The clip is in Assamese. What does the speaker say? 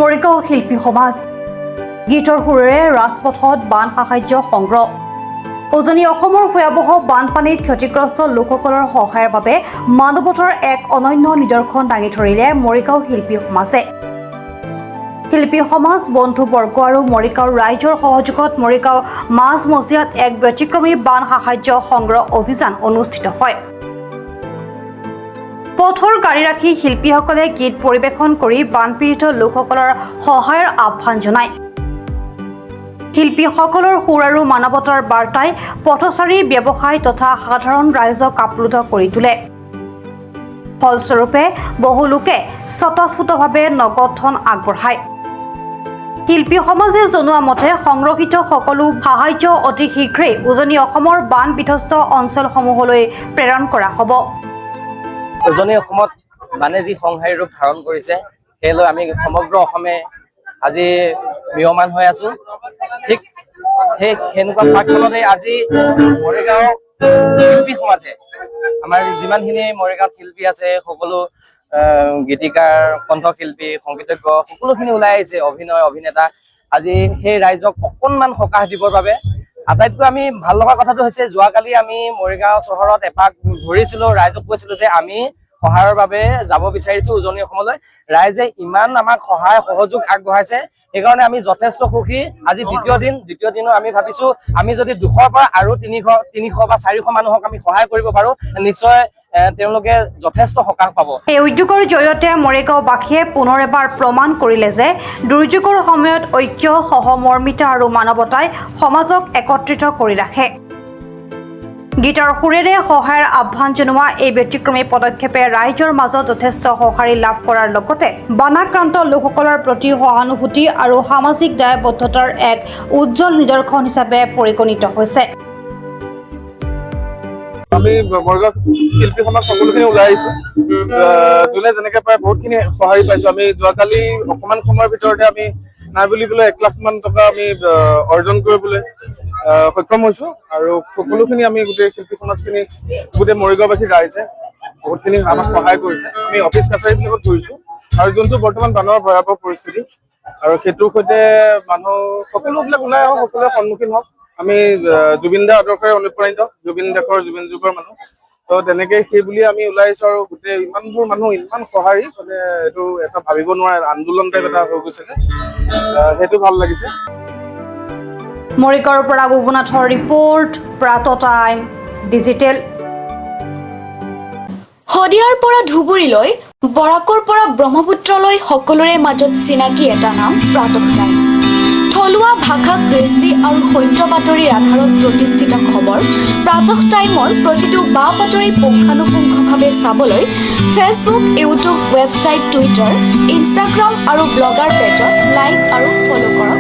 মৰিগাঁও শিল্পী সমাজ গীতৰ সুৰেৰে ৰাজপথত বান সাহায্য সংগ্ৰহ উজনি অসমৰ ভয়াৱহ বানপানীত ক্ষতিগ্ৰস্ত লোকসকলৰ সহায়ৰ বাবে মানৱতাৰ এক অনন্য নিদৰ্শন দাঙি ধৰিলে মৰিগাঁও শিল্পী সমাজে। শিল্পী সমাজ বন্ধুবৰ্গ আৰু মৰিগাঁওৰ ৰাইজৰ সহযোগত মৰিগাঁও মাজমজিয়াত এক ব্যতিক্ৰমী বান সাহায্য সংগ্ৰহ অভিযান অনুষ্ঠিত হয়। পথৰ গাড়ী ৰাখি শিল্পীসকলে গীত পৰিৱেশন কৰি বানপীড়িত লোকসকলৰ সহায়ৰ আহ্বান জনায়। শিল্পীসকলৰ সুৰ আৰু মানৱতাৰ বাৰ্তাই পথচাৰী ব্যৱসায় তথা সাধাৰণ ৰাইজক আপ্লুত কৰি তোলে। ফলস্বৰূপে বহু লোকে স্বতঃস্ফূৰ্তভাৱে নগদ ধন আগবঢ়ায়। শিল্পী সমাজে জনোৱা মতে সংৰক্ষিত সকলো সাহায্য অতি শীঘ্ৰেই উজনি অসমৰ বান বিধ্বস্ত অঞ্চলসমূহলৈ প্ৰেৰণ কৰা হ'ব। উজনি অসমত বানে যি সংহাৰী ৰূপ ধাৰণ কৰিছে সেয়েলৈ আমি সমগ্ৰ অসমে আজি মিয়মান হৈ আছো। ঠিক সেনেকুৱা প্ৰাকখনতে আজি মৰিগাঁও শিল্পী সমাজে আমাৰ যিমানখিনি মৰিগাঁৱত শিল্পী আছে সকলো গীতিকাৰ কণ্ঠশিল্পী সংগীতজ্ঞ সকলোখিনি ওলাই আহিছে, অভিনয় অভিনেতা। আজি সেই ৰাইজক অকণমান সকাহ দিবৰ বাবে আটাইতকৈ আমি ভাল লগা কথাটো হৈছে যোৱাকালি আমি মৰিগাঁও চহৰত এপাক ঘূৰিছিলো, ৰাইজক কৈছিলো যে আমি সহায়ৰ বাবে যাব বিচাৰিছো উজনি অসমলৈ। ৰাইজে ইমান আমাক সহায় সহযোগ আগবঢ়াইছে, সেইকাৰণে আমি যথেষ্ট সুখী। আজি দ্বিতীয় দিনো আমি ভাবিছো আমি যদি 200ৰ পৰা আৰু 300 বা 400 মানুহক আমি সহায় কৰিব পাৰো, নিশ্চয় তেওঁলোকে যথেষ্ট সকাহ পাব। এই উদ্যোগৰ জৰিয়তে মৰিগাঁওবাসীয়ে পুনৰ এবাৰ প্ৰমাণ কৰিলে যে দুৰ্যোগৰ সময়ত ঐক্য, সহমৰ্মিতা আৰু মানৱতাই সমাজক একত্ৰিত কৰি ৰাখে। গীতৰ সুৰেৰে সহায়ৰ আহ্বান জনোৱা এই ব্যতিক্ৰমী পদক্ষেপে ৰাইজৰ মাজত যথেষ্ট সঁহাৰি লাভ কৰাৰ লগতে বানাক্ৰান্ত লোকসকলৰ প্ৰতি সহানুভূতি আৰু সামাজিক দায়বদ্ধতাৰ এক উজ্জ্বল নিদৰ্শন হিচাপে পৰিগণিত হৈছে। আমি মৰিগাঁও শিল্পী সমাজ সকলোখিনি ওলাই আহিছো, যোনে যেনেকে প্ৰায় বহুতখিনি সঁহাৰি পাইছো। আমি যোৱাকালি অকণমান সময়ৰ ভিতৰতে আমি নাই বুলি পেলাই 1 লাখ মান টকা আমি অৰ্জন কৰিবলৈ সক্ষম হৈছো। আৰু সকলোখিনি আমি গোটেই শিল্পী সমাজখিনি গোটেই মৰিগাঁওবাসীৰ ৰাইজে বহুতখিনি আমাক সহায় কৰিছে। আমি অফিচ কাছাৰীবিলাকত ঘূৰিছো আৰু যোনটো বৰ্তমান বানৰ ভয়াৱহ পৰিস্থিতি আৰু সেইটোৰ সৈতে মানুহ সকলোবিলাক ওলাই আহক, সকলোৱে সন্মুখীন হওক। আমি জুবিন দাৰ আদৰ্শৰে অনুপ্ৰাণিত, জুবিন যুগৰ মানুহ, তো তেনেকে সেই বুলি আমি ওলাই আহিছো। আৰু গোটেই ইমানবোৰ মানুহ ইমান সঁহাৰি, মানে এইটো এটা ভাবিব নোৱাৰা আন্দোলন টাইপ এটা হৈ গৈছে, সেইটো ভাল লাগিছে। মৰিগাঁৱৰ পৰা বুবুনাথৰ ৰিপৰ্ট, প্ৰাত টাইম ডিজিটেল। শদিয়াৰ পৰা ধুবুৰীলৈ, বৰাকৰ পৰা ব্ৰহ্মপুত্ৰলৈ সকলোৰে মাজত চিনাকি এটা নাম প্ৰাত টাইম। থলুৱা ভাষা, কৃষ্টি আৰু সত্য বাতৰিৰ আধাৰত প্ৰতিষ্ঠিত খবৰ প্ৰাত টাইমৰ প্ৰতিটো বা বাতৰি পুংখানুপুংখভাৱে চাবলৈ Facebook, YouTube, website, Twitter, Instagram আৰু ব্লগাৰ পেজত লাইক আৰু ফ'ল' কৰক।